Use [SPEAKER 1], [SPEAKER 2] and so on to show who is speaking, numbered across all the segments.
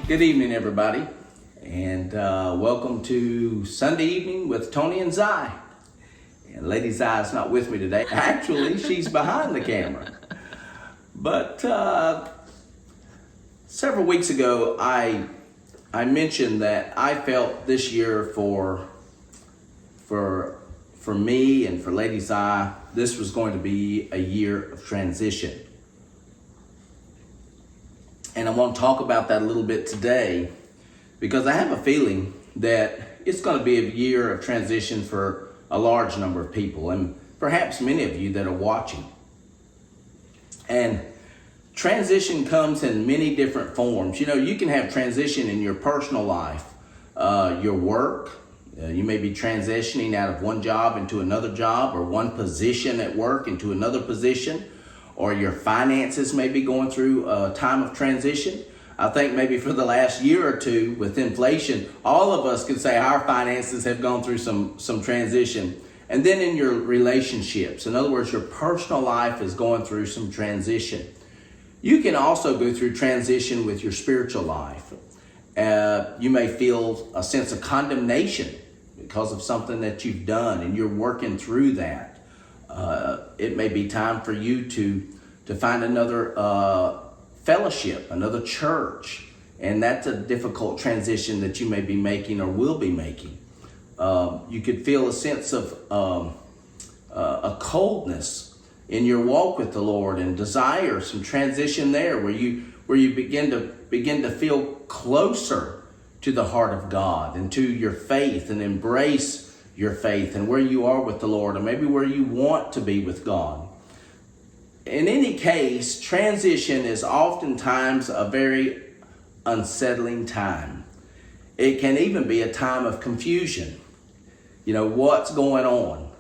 [SPEAKER 1] Good evening, everybody, and welcome to Sunday Evening with Tony and Zai. And Lady Zai is not with me today. Actually, she's behind the camera. But several weeks ago, I mentioned that I felt this year for me and for Lady Zai, this was going to be a year of transition. And I want to talk about that a little bit today because I have a feeling that it's going to be a year of transition for a large number of people and perhaps many of you that are watching. And transition comes in many different forms. You know, you can have transition in your personal life, your work. You may be transitioning out of one job into another job or one position at work into another position. Or your finances may be going through a time of transition. I think maybe for the last year or two with inflation, all of us could say our finances have gone through some transition. And then in your relationships, in other words, your personal life is going through some transition. You can also go through transition with your spiritual life. You may feel a sense of condemnation because of something that you've done and you're working through that. It may be time for you to find another fellowship, another church, and that's a difficult transition that you may be making or will be making. You could feel a sense of a coldness in your walk with the Lord and desire some transition there where you begin to feel closer to the heart of God and to your faith and embrace your faith and where you are with the Lord, or maybe where you want to be with God. In any case, transition is oftentimes a very unsettling time. It can even be a time of confusion. You know, what's going on?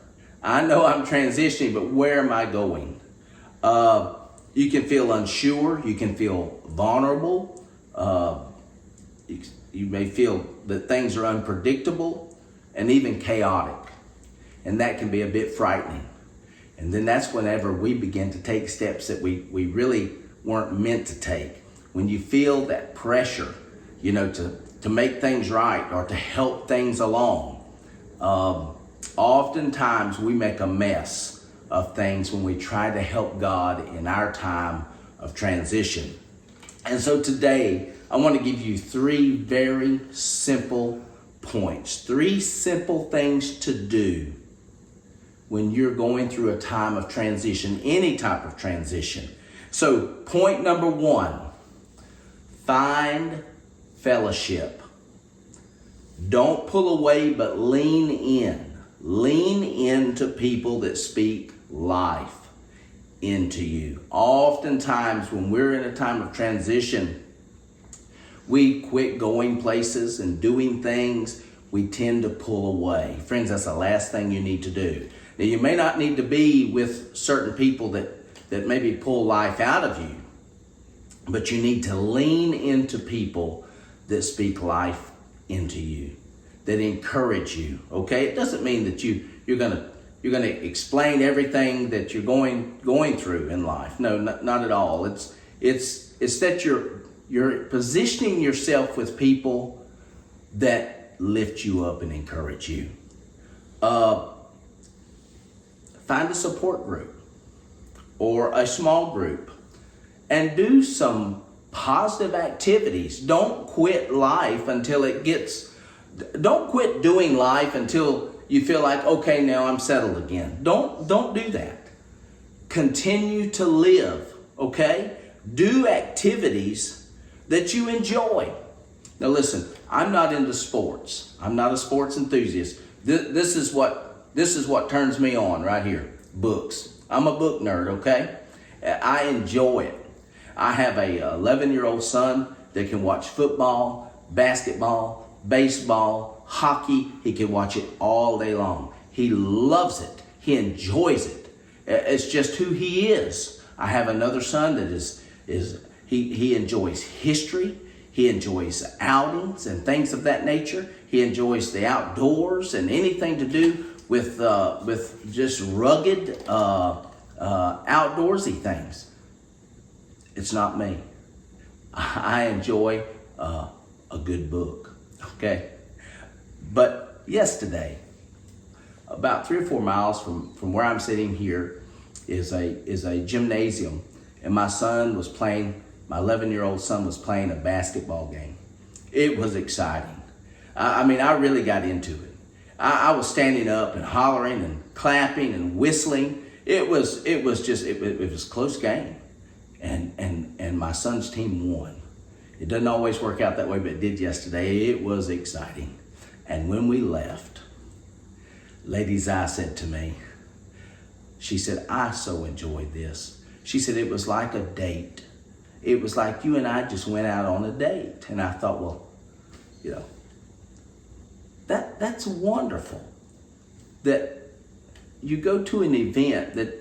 [SPEAKER 1] I know I'm transitioning, but where am I going? You can feel unsure. You can feel vulnerable. You may feel that things are unpredictable and even chaotic. And that can be a bit frightening. And then that's whenever we begin to take steps that we really weren't meant to take. When you feel that pressure, you know, to make things right or to help things along. Oftentimes we make a mess of things when we try to help God in our time of transition. And so today, I want to give you three very simple points, three simple things to do when you're going through a time of transition, any type of transition. So point number one, find fellowship. Don't pull away, but lean in. Lean into people that speak life into you. Oftentimes when we're in a time of transition, we quit going places and doing things. We tend to pull away. Friends, that's the last thing you need to do. Now, you may not need to be with certain people that maybe pull life out of you, but you need to lean into people that speak life into you, that encourage you. Okay, it doesn't mean that you're gonna explain everything that you're going through in life. No, not at all. It's that you're positioning yourself with people that lift you up and encourage you. Find a support group or a small group and do some positive activities. Don't quit life don't quit doing life until you feel like, okay, now I'm settled again. Don't do that. Continue to live, okay? Do activities that you enjoy. Now listen, I'm not into sports. I'm not a sports enthusiast. This is what turns me on right here. Books. I'm a book nerd, okay? I enjoy it. I have a 11-year-old son that can watch football, basketball, baseball, hockey. He can watch it all day long. He loves it. He enjoys it. It's just who he is. I have another son that he enjoys history. He enjoys outings and things of that nature. He enjoys the outdoors and anything to do with just rugged outdoorsy things. It's not me. I enjoy a good book. Okay, but yesterday, about 3 or 4 miles from where I'm sitting here is a gymnasium, and my 11-year-old son was playing a basketball game. It was exciting. I mean, I really got into it. I was standing up and hollering and clapping and whistling. It was a close game, and my son's team won. It doesn't always work out that way, but it did yesterday. It was exciting. And when we left, Lady Zai said to me, she said, I so enjoyed this. She said, it was like a date. It was like you and I just went out on a date. And I thought, well, that's wonderful that you go to an event that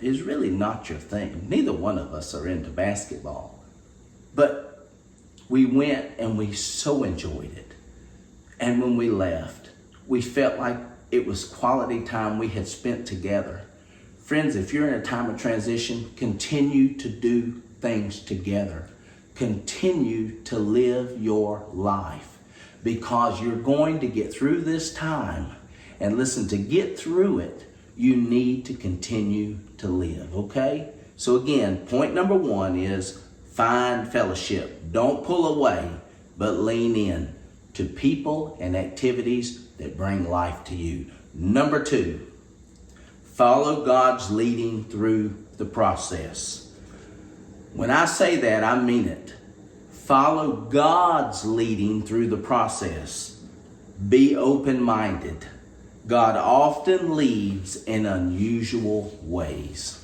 [SPEAKER 1] is really not your thing. Neither one of us are into basketball, but we went and we so enjoyed it. And when we left, we felt like it was quality time we had spent together. Friends, if you're in a time of transition, continue to do things together. Continue to live your life, because you're going to get through this time. And listen, to get through it, you need to continue to live, okay? So again, point number 1 is find fellowship. Don't pull away, but lean in to people and activities that bring life to you. Number 2, follow God's leading through the process. When I say that, I mean it. Follow God's leading through the process. Be open-minded. God often leads in unusual ways.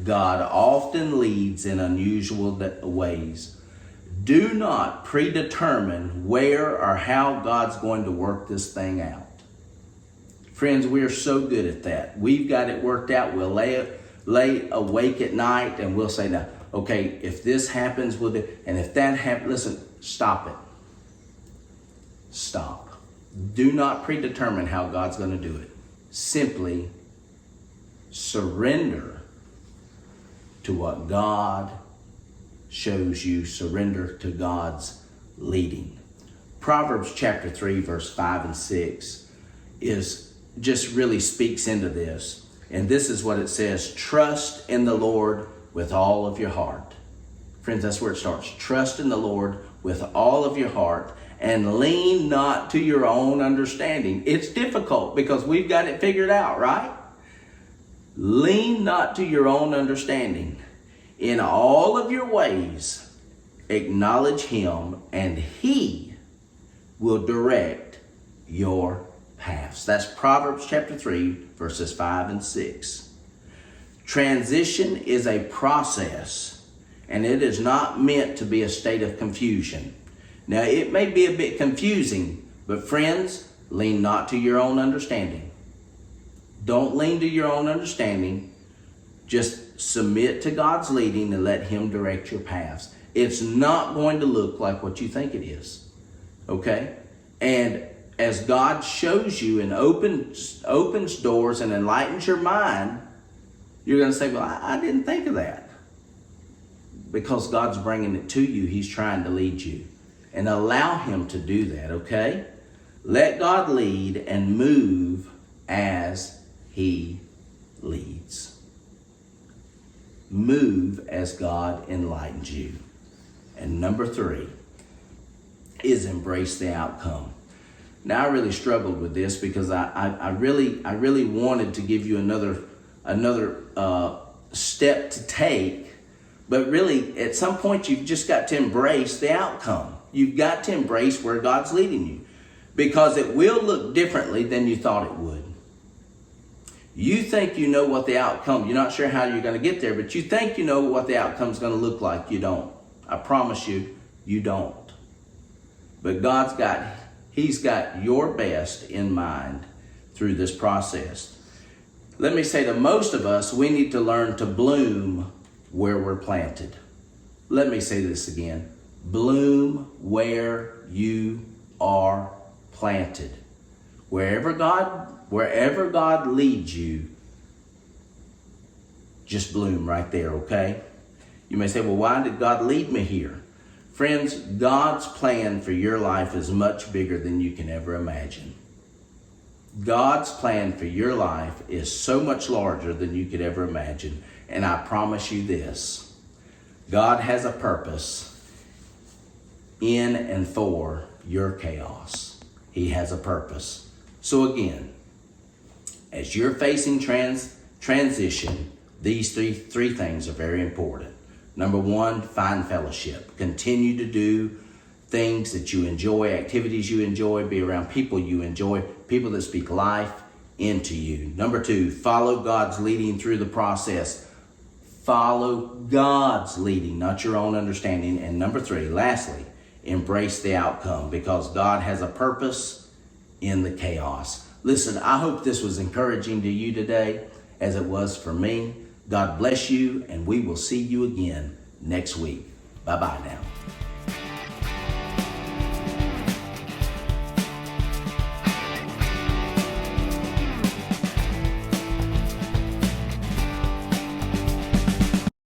[SPEAKER 1] God often leads in unusual ways. Do not predetermine where or how God's going to work this thing out. Friends, we are so good at that. We've got it worked out. We'll lay awake at night and we'll say, now, okay, if this happens, we'll do, and if that happens, listen, stop it. Stop. Do not predetermine how God's going to do it. Simply surrender to what God shows you. Surrender to God's leading. Proverbs chapter 3, verse 5 and 6 just really speaks into this. And this is what it says: trust in the Lord with all of your heart. Friends, that's where it starts. Trust in the Lord with all of your heart, and lean not to your own understanding. It's difficult because we've got it figured out, right? Lean not to your own understanding. In all of your ways, acknowledge Him, and He will direct your paths. That's Proverbs chapter 3, verses 5 and 6. Transition is a process, and it is not meant to be a state of confusion. Now, it may be a bit confusing, but friends, lean not to your own understanding. Don't lean to your own understanding. Just submit to God's leading and let Him direct your paths. It's not going to look like what you think it is, okay? And as God shows you and opens doors and enlightens your mind, you're going to say, well, I didn't think of that. Because God's bringing it to you. He's trying to lead you. And allow Him to do that, okay? Let God lead and move as He leads. Move as God enlightens you. And number 3 is embrace the outcome. Now, I really struggled with this because I really wanted to give you another step to take, but really at some point you've just got to embrace the outcome. You've got to embrace where God's leading you, because it will look differently than you thought it would. You think you know what the outcome, you're not sure how you're going to get there, but you think you know what the outcome is going to look like. You don't. I promise you, you don't. But He's got your best in mind through this process. Let me say to most of us, we need to learn to bloom where we're planted. Let me say this again. Bloom where you are planted. Wherever God leads you, just bloom right there, okay? You may say, well, why did God lead me here? Friends, God's plan for your life is much bigger than you can ever imagine. God's plan for your life is so much larger than you could ever imagine. And I promise you this, God has a purpose in and for your chaos. He has a purpose. So again, as you're facing transition, these three things are very important. Number one, find fellowship. Continue to do things that you enjoy, activities you enjoy, be around people you enjoy, people that speak life into you. Number two, follow God's leading through the process. Follow God's leading, not your own understanding. And number three, lastly, embrace the outcome, because God has a purpose in the chaos. Listen, I hope this was encouraging to you today, as it was for me. God bless you, and we will see you again next week. Bye-bye now.